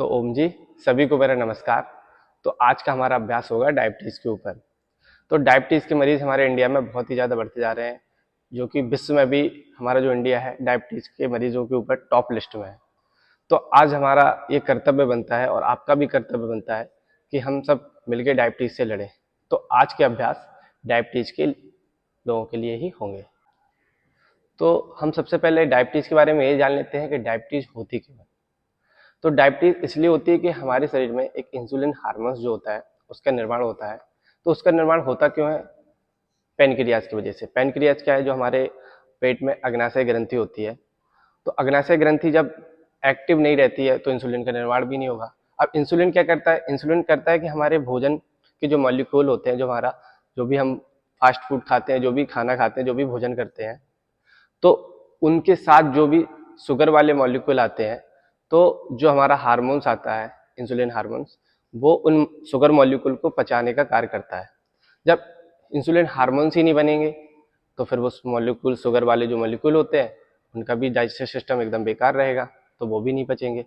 तो ओम जी, सभी को मेरा नमस्कार। तो आज का हमारा अभ्यास होगा डायबिटीज़ के ऊपर। तो डायबिटीज़ के मरीज़ हमारे इंडिया में बहुत ही ज़्यादा बढ़ते जा रहे हैं, जो कि विश्व में भी हमारा जो इंडिया है डायबिटीज़ के मरीजों के ऊपर टॉप लिस्ट में है। तो आज हमारा ये कर्तव्य बनता है और आपका भी कर्तव्य बनता है कि हम सब मिलकर डायबिटीज़ से लड़ें। तो आज के अभ्यास डायबिटीज़ के लोगों के लिए ही होंगे। तो हम सबसे पहले डायबिटीज़ के बारे में ये जान लेते हैं कि डायबिटीज़ होती क्यों है। तो डायबिटीज इसलिए होती है कि हमारे शरीर में एक इंसुलिन हार्मोन जो होता है उसका निर्माण होता है। तो उसका निर्माण होता क्यों है? पेनक्रियाज की वजह से। पेनक्रियाज क्या है? जो हमारे पेट में अग्नाशय ग्रंथि होती है। तो अग्नाशय ग्रंथि जब एक्टिव नहीं रहती है तो इंसुलिन का निर्माण भी नहीं होगा। अब इंसुलिन क्या करता है? इंसुलिन करता है कि हमारे भोजन के जो मॉलिक्यूल होते हैं, जो भी हम फास्ट फूड खाते हैं, जो भी खाना खाते हैं, जो भी भोजन करते हैं, तो उनके साथ जो भी शुगर वाले मॉलिक्यूल आते हैं, तो जो हमारा हार्मोन्स आता है, इंसुलिन हार्मोन्स, वो उन शुगर मॉलिक्यूल को पचाने का कार्य करता है। जब इंसुलिन हार्मोन्स ही नहीं बनेंगे तो फिर वो मॉलिक्यूल, शुगर वाले जो मॉलिक्यूल होते हैं, उनका भी डाइजेस्टिव सिस्टम एकदम बेकार रहेगा, तो वो भी नहीं पचेंगे।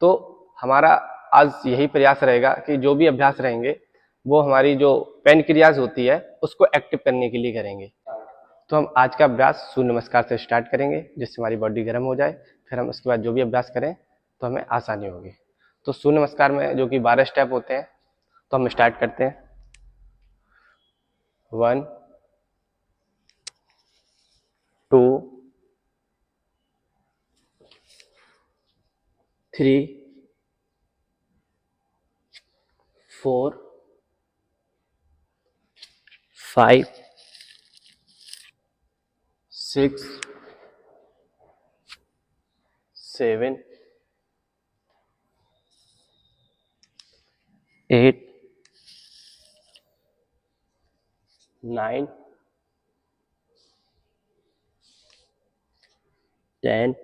तो हमारा आज यही प्रयास रहेगा कि जो भी अभ्यास रहेंगे वो हमारी जो पेनक्रियाज होती है उसको एक्टिव करने के लिए करेंगे। तो हम आज का अभ्यास सूर्य नमस्कार से स्टार्ट करेंगे, जिससे हमारी बॉडी गर्म हो जाए। फिर हम उसके बाद जो भी अभ्यास करें तो हमें आसानी होगी। तो सूर्य नमस्कार में जो कि 12 स्टेप होते हैं, तो हम स्टार्ट करते हैं। 1, 2, 3, 4, 5, 6, 7, 8, 9, 10,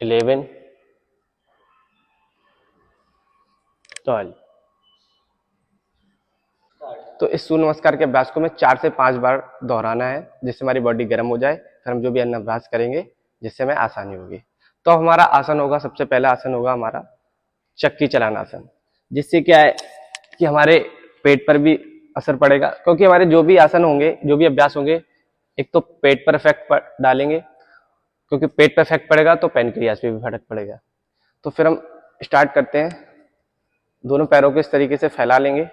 11, 12। तो इस सूर्य नमस्कार के अभ्यास को मैं 4 से 5 बार दोहराना है, जिससे हमारी बॉडी गर्म हो जाए। फिर हम जो भी अन्य अभ्यास करेंगे जिससे हमें आसानी होगी। तो हमारा आसन होगा, सबसे पहला आसन होगा हमारा चक्की चलाना आसन, जिससे क्या है कि हमारे पेट पर भी असर पड़ेगा। क्योंकि हमारे जो भी आसन होंगे, जो भी अभ्यास होंगे, एक तो पेट पर इफेक्ट डालेंगे, क्योंकि पेट पर इफेक्ट पड़ेगा तो पेनक्रियाज पे भी फर्क पड़ेगा। तो फिर हम स्टार्ट करते हैं। दोनों पैरों को इस तरीके से फैला लेंगे,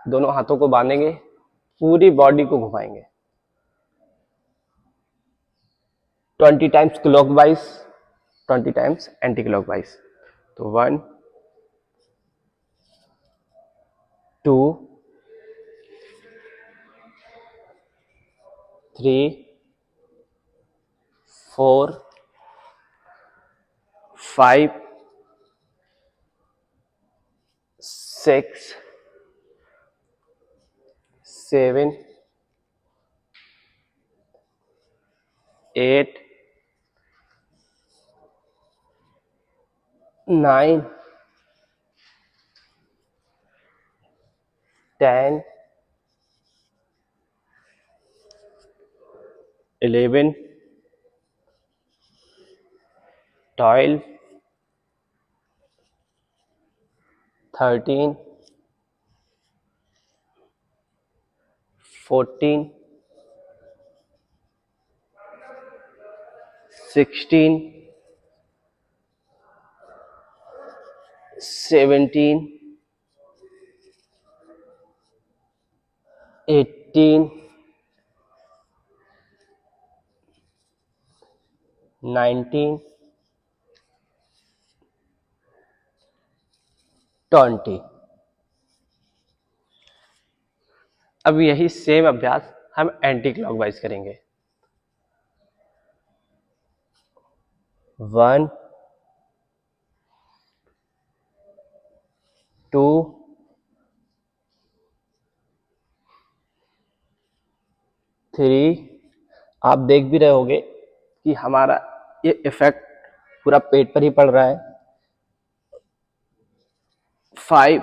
दोनों हाथों को बांधेंगे, पूरी बॉडी को घुमाएंगे 20 times clockwise, 20 times anti clockwise. तो 1, 2, 3, 4, 5, 6, 7, 8, 9, 10, 11, 12, 13, 14, 16, 17, 18, 19, 20। अब यही सेम अभ्यास हम एंटी क्लॉकवाइज करेंगे। 1, 2, 3। आप देख भी रहे होंगे कि हमारा ये इफेक्ट पूरा पेट पर ही पड़ रहा है। 5,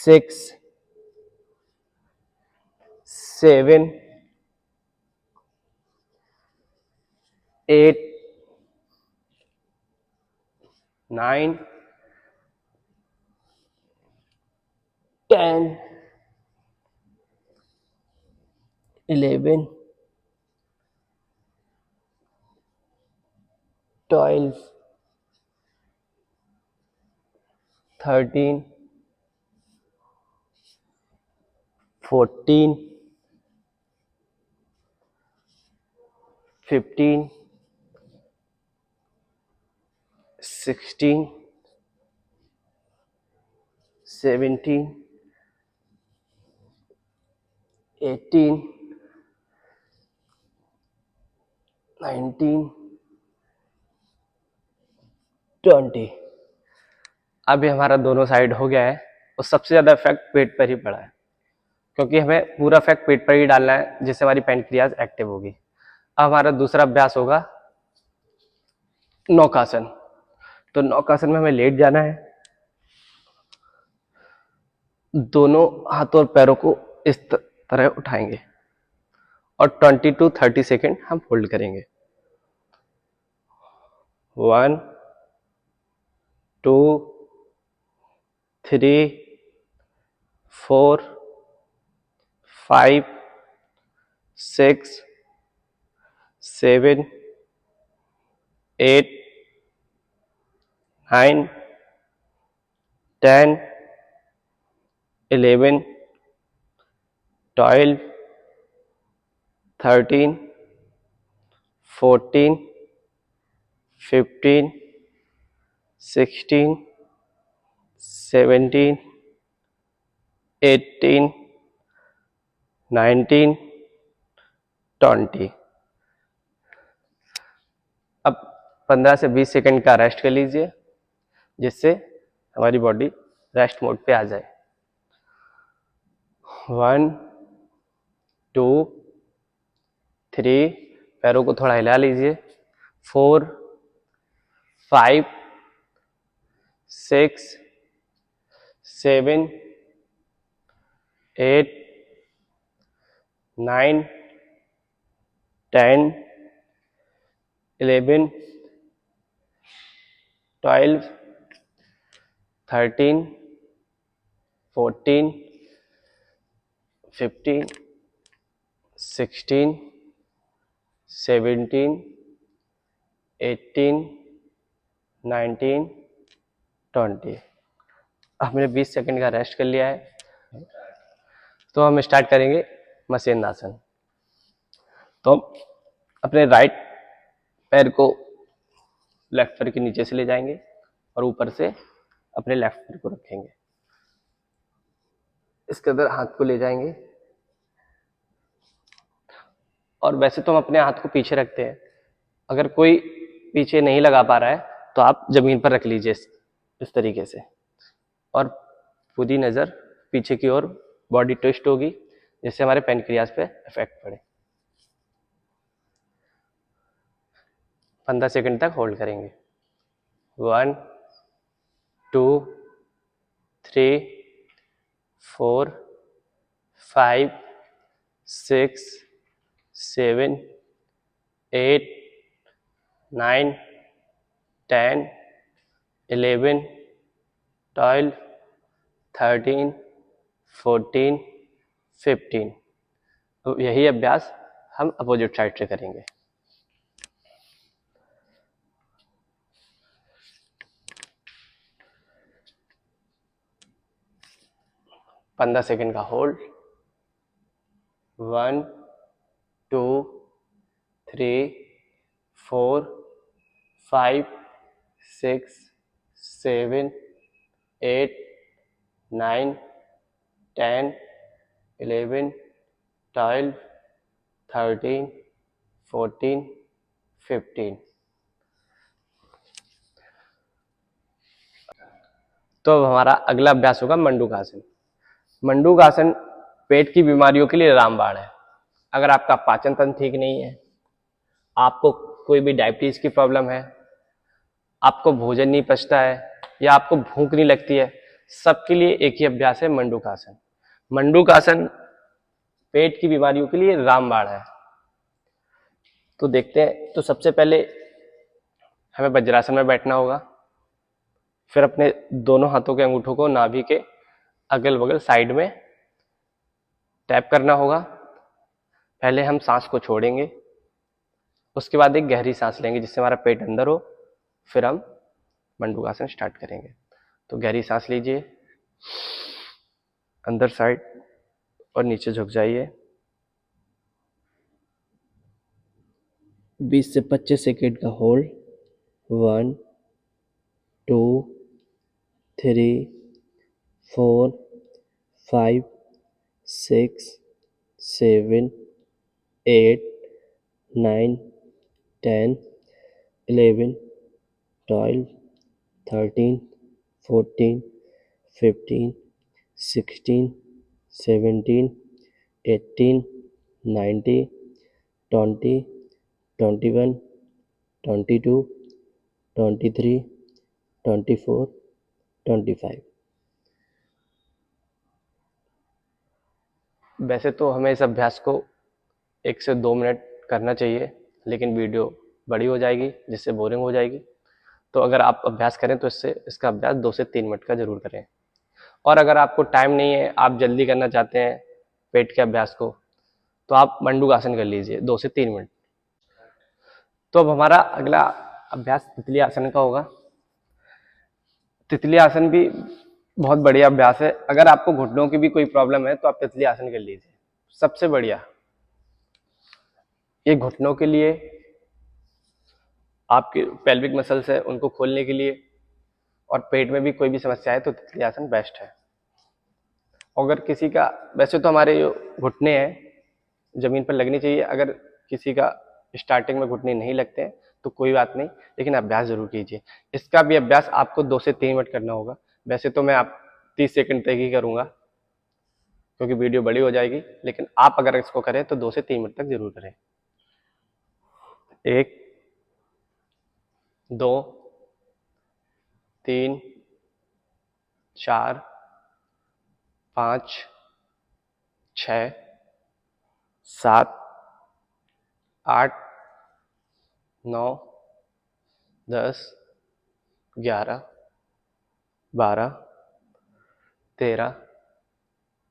6, 7, 8 9 10 11 12 13 14 15 16 17 18 19 20। अभी हमारा दोनों साइड हो गया है और सबसे ज़्यादा इफेक्ट पेट पर ही पड़ा है, क्योंकि हमें पूरा इफेक्ट पेट पर ही डालना है जिससे हमारी पैनक्रियाज एक्टिव होगी। अब हमारा दूसरा अभ्यास होगा नौकासन। तो नौकासन में हमें लेट जाना है, दोनों हाथों और पैरों को इस तरह उठाएंगे और 20 to 30 सेकेंड हम होल्ड करेंगे। 1 2 3 4 5 6 7 8 9 10 11 12 13 14 15 16 17 18 19 20। अब 15 से 20 सेकंड का रेस्ट कर लीजिए जिससे हमारी बॉडी रेस्ट मोड पे आ जाए। 1 2 3 पैरों को थोड़ा हिला लीजिए। 4 5 6 7 8 9 10 11 12 13 14 15 16 17 18 19 20। हमने 20 सेकंड का रेस्ट कर लिया है, तो हम स्टार्ट करेंगे मसेंद्र आसन। तो हम अपने राइट पैर को लेफ्ट पैर के नीचे से ले जाएंगे और ऊपर से अपने लेफ्ट पैर को रखेंगे, इसके अंदर हाथ को ले जाएंगे। और वैसे तो हम अपने हाथ को पीछे रखते हैं, अगर कोई पीछे नहीं लगा पा रहा है तो आप जमीन पर रख लीजिए इस तरीके से, और पूरी नज़र पीछे की ओर बॉडी ट्विस्ट होगी जिससे हमारे पैनक्रियाज पे इफेक्ट पड़े। 15 सेकंड तक होल्ड करेंगे। 1 2 3 4 5 6 7 8 9 10 11 12 13 14 15। तो यही अभ्यास हम अपोजिट साइड से करेंगे। पंद्रह सेकेंड का होल्ड। 1 2 3 4 5 6 7 8 9 10 11 12 13 14 15। तो अब हमारा अगला अभ्यास होगा मंडूकासन। मंडूकासन पेट की बीमारियों के लिए रामबाण है। अगर आपका पाचन तंत्र ठीक नहीं है, आपको कोई भी डायबिटीज की प्रॉब्लम है, आपको भोजन नहीं पचता है या आपको भूख नहीं लगती है, सबके लिए एक ही अभ्यास है मंडूकासन। मंडूकासन पेट की बीमारियों के लिए रामबाण है। तो देखते हैं। तो सबसे पहले हमें वज्रासन में बैठना होगा, फिर अपने दोनों हाथों के अंगूठों को नाभि के अगल बगल साइड में टैप करना होगा। पहले हम सांस को छोड़ेंगे, उसके बाद एक गहरी सांस लेंगे जिससे हमारा पेट अंदर हो, फिर हम मंडूकासन स्टार्ट करेंगे। तो गहरी सांस लीजिए, अंदर साइड और नीचे झुक जाइए। 20 से 25 सेकेंड का होल्ड। 1 2 3 4 5 6 7 8 9 10 11 12 13 14 15 16 17 18 19 20 21 22 23 24 25। वैसे तो हमें इस अभ्यास को 1 से 2 मिनट करना चाहिए, लेकिन वीडियो बड़ी हो जाएगी जिससे बोरिंग हो जाएगी। तो अगर आप अभ्यास करें तो इसका अभ्यास 2 से 3 मिनट का जरूर करें। और अगर आपको टाइम नहीं है, आप जल्दी करना चाहते हैं पेट के अभ्यास को, तो आप मंडूकासन कर लीजिए 2 से 3 मिनट। तो अब हमारा अगला अभ्यास तितली आसन का होगा। तितली आसन भी बहुत बढ़िया अभ्यास है। अगर आपको घुटनों की भी कोई प्रॉब्लम है तो आप तितली आसन कर लीजिए, सबसे बढ़िया। ये घुटनों के लिए, आपके पेल्विक मसल्स है उनको खोलने के लिए, और पेट में भी कोई भी समस्या है तो तितली आसन बेस्ट है। अगर किसी का, वैसे तो हमारे जो घुटने हैं जमीन पर लगनी चाहिए, अगर किसी का स्टार्टिंग में घुटने नहीं लगते हैं तो कोई बात नहीं, लेकिन अभ्यास जरूर कीजिए। इसका भी अभ्यास आपको 2 से 3 मिनट करना होगा। वैसे तो मैं आप 30 सेकंड तक ही करूंगा क्योंकि वीडियो बड़ी हो जाएगी, लेकिन आप अगर इसको करें तो 2 से 3 मिनट तक जरूर करें। 1 2 3 4 5 6 7 8 9 10 11 12 13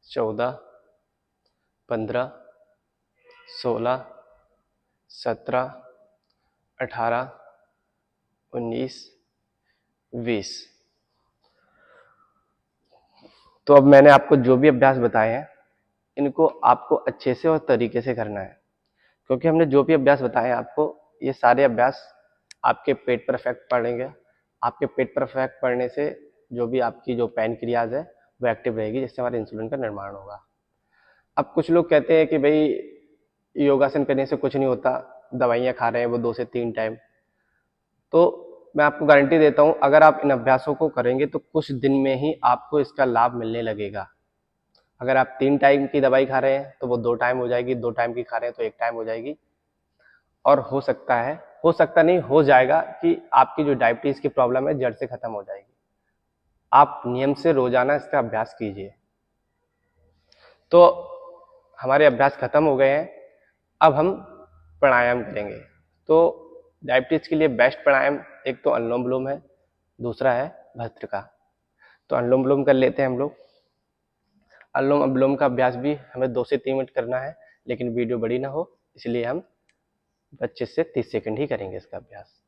14 15 16 17 18 19 20। तो अब मैंने आपको जो भी अभ्यास बताए हैं, इनको आपको अच्छे से और तरीके से करना है, क्योंकि हमने जो भी अभ्यास बताए हैं आपको, ये सारे अभ्यास आपके पेट पर इफेक्ट पड़ेंगे। आपके पेट पर इफेक्ट पड़ने से जो भी आपकी जो पैनक्रियाज है वो एक्टिव रहेगी, जिससे हमारे इंसुलिन का निर्माण होगा। अब कुछ लोग कहते हैं कि भाई योगासन करने से कुछ नहीं होता, दवाइयाँ खा रहे हैं वो 2 से 3 टाइम। तो मैं आपको गारंटी देता हूँ, अगर आप इन अभ्यासों को करेंगे तो कुछ दिन में ही आपको इसका लाभ मिलने लगेगा। अगर आप 3 टाइम की दवाई खा रहे हैं तो वो 2 टाइम हो जाएगी, 2 टाइम की खा रहे हैं तो 1 टाइम हो जाएगी। और हो सकता है, हो सकता नहीं, हो जाएगा कि आपकी जो डायबिटीज की प्रॉब्लम है जड़ से खत्म हो जाएगी। आप नियम से रोजाना इसका अभ्यास कीजिए। तो हमारे अभ्यास खत्म हो गए हैं, अब हम प्राणायाम करेंगे। तो डायबिटीज के लिए बेस्ट प्राणायाम एक तो अनुलोम विलोम है, दूसरा है भस्त्रिका। तो अनुलोम विलोम कर लेते हैं हम लोग। अनुलोम विलोम का अभ्यास भी हमें 2 से 3 मिनट करना है, लेकिन वीडियो बड़ी ना हो, इसलिए हम 25 से 30 सेकंड ही करेंगे इसका अभ्यास।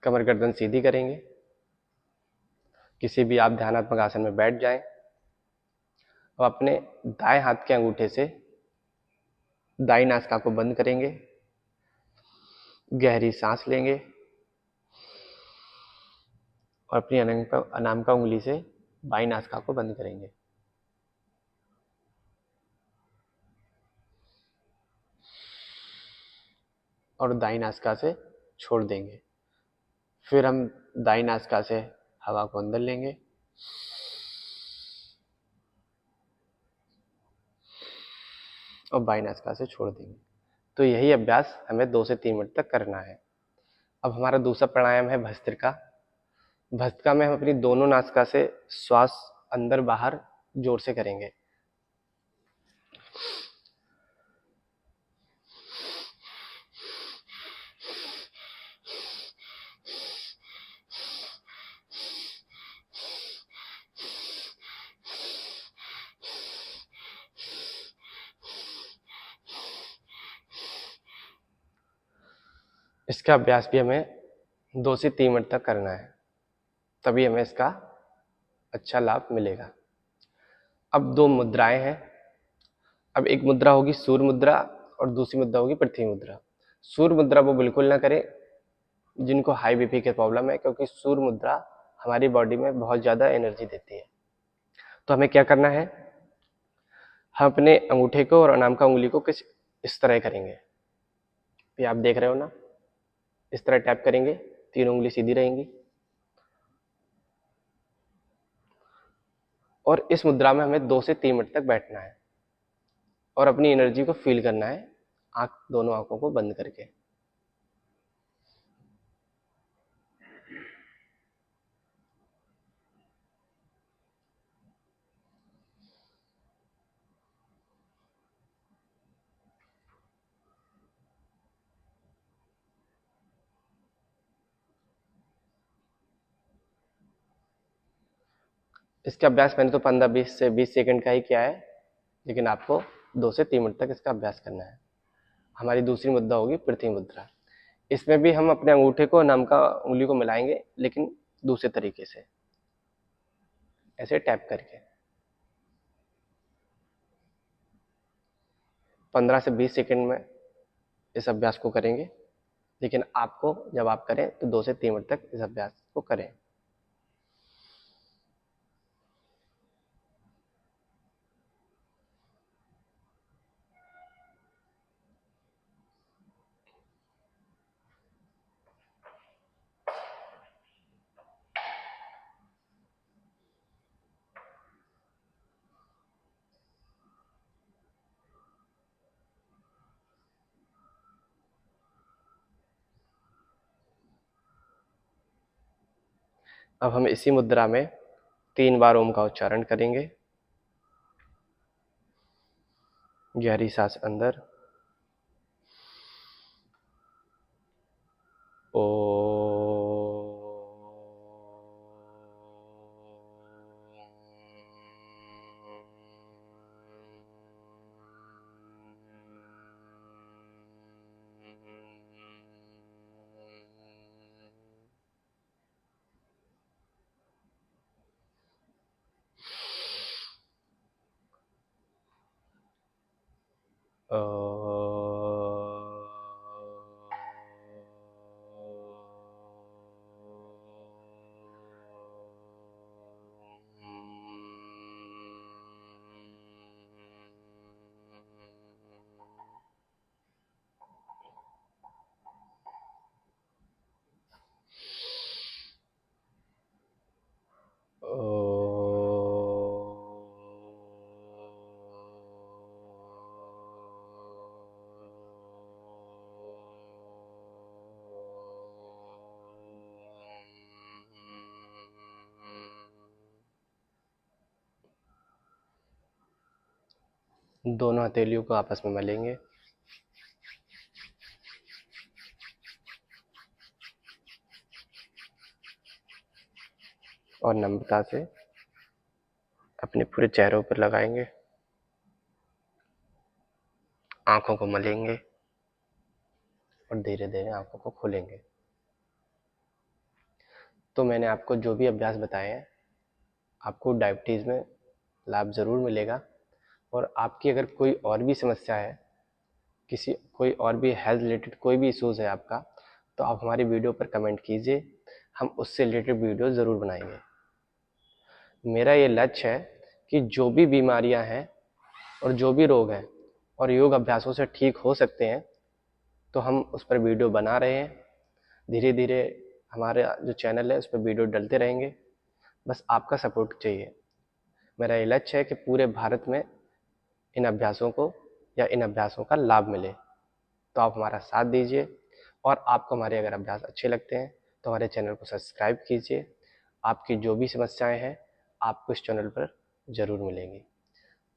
कमर गर्दन सीधी करेंगे, किसी भी आप ध्यानात्मक आसन में बैठ जाएं और अपने दाएं हाथ के अंगूठे से दाई नासिका को बंद करेंगे, गहरी सांस लेंगे और अपनी अनामिका उंगली से बाई नासिका को बंद करेंगे। और दाई नासिका से छोड़ देंगे। फिर हम दाई नासिका से हवा को अंदर लेंगे और बाई नासिका से छोड़ देंगे। तो यही अभ्यास हमें 2 से 3 मिनट तक करना है। अब हमारा दूसरा प्राणायाम है भस्त्रिका। भस्त्रिका में हम अपनी दोनों नासिका से श्वास अंदर बाहर जोर से करेंगे। इसका अभ्यास भी हमें 2 से 3 मिनट तक करना है, तभी हमें इसका अच्छा लाभ मिलेगा। अब 2 मुद्राएं हैं। अब एक मुद्रा होगी सूर्य मुद्रा और दूसरी मुद्रा होगी पृथ्वी मुद्रा। सूर्य मुद्रा वो बिल्कुल ना करें जिनको हाई बीपी की प्रॉब्लम है, क्योंकि सूर्य मुद्रा हमारी बॉडी में बहुत ज़्यादा एनर्जी देती है। तो हमें क्या करना है, हम अपने अंगूठे को और अनाम का उंगली को कुछ इस तरह करेंगे। ये आप देख रहे हो ना, इस तरह टैप करेंगे, 3 उंगली सीधी रहेंगी और इस मुद्रा में हमें 2 से 3 मिनट तक बैठना है और अपनी एनर्जी को फील करना है, दोनों आंखों को बंद करके। इसका अभ्यास मैंने तो 15-20 से 20 सेकंड का ही किया है, लेकिन आपको 2 से 3 मिनट तक इसका अभ्यास करना है। हमारी दूसरी मुद्रा होगी पृथ्वी मुद्रा। इसमें भी हम अपने अंगूठे को नाम का उंगली को मिलाएंगे, लेकिन दूसरे तरीके से, ऐसे टैप करके। 15 से 20 सेकंड में इस अभ्यास को करेंगे, लेकिन आपको जब आप करें तो 2 से 3 मिनट तक इस अभ्यास को करें। अब हम इसी मुद्रा में 3 बार ओम का उच्चारण करेंगे। गहरी सांस अंदर, ओ, दोनों हथेलियों को आपस में मलेंगे। और नम्रता से अपने पूरे चेहरों पर लगाएंगे, आंखों को मलेंगे और धीरे धीरे आंखों को खोलेंगे। तो मैंने आपको जो भी अभ्यास बताए हैं, आपको डायबिटीज़ में लाभ ज़रूर मिलेगा। और आपकी अगर कोई और भी समस्या है, कोई और भी हेल्थ रिलेटेड कोई भी इश्यूज़ है आपका, तो आप हमारी वीडियो पर कमेंट कीजिए, हम उससे रिलेटेड वीडियो ज़रूर बनाएंगे। मेरा ये लक्ष्य है कि जो भी बीमारियां हैं और जो भी रोग हैं और योग अभ्यासों से ठीक हो सकते हैं, तो हम उस पर वीडियो बना रहे हैं। धीरे धीरे हमारा जो चैनल है उस पर वीडियो डलते रहेंगे, बस आपका सपोर्ट चाहिए। मेरा ये लक्ष्य है कि पूरे भारत में इन अभ्यासों को या इन अभ्यासों का लाभ मिले। तो आप हमारा साथ दीजिए, और आपको हमारे अगर अभ्यास अच्छे लगते हैं तो हमारे चैनल को सब्सक्राइब कीजिए। आपकी जो भी समस्याएं हैं आपको इस चैनल पर ज़रूर मिलेंगी।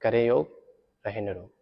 करें योग, रहे निरोग।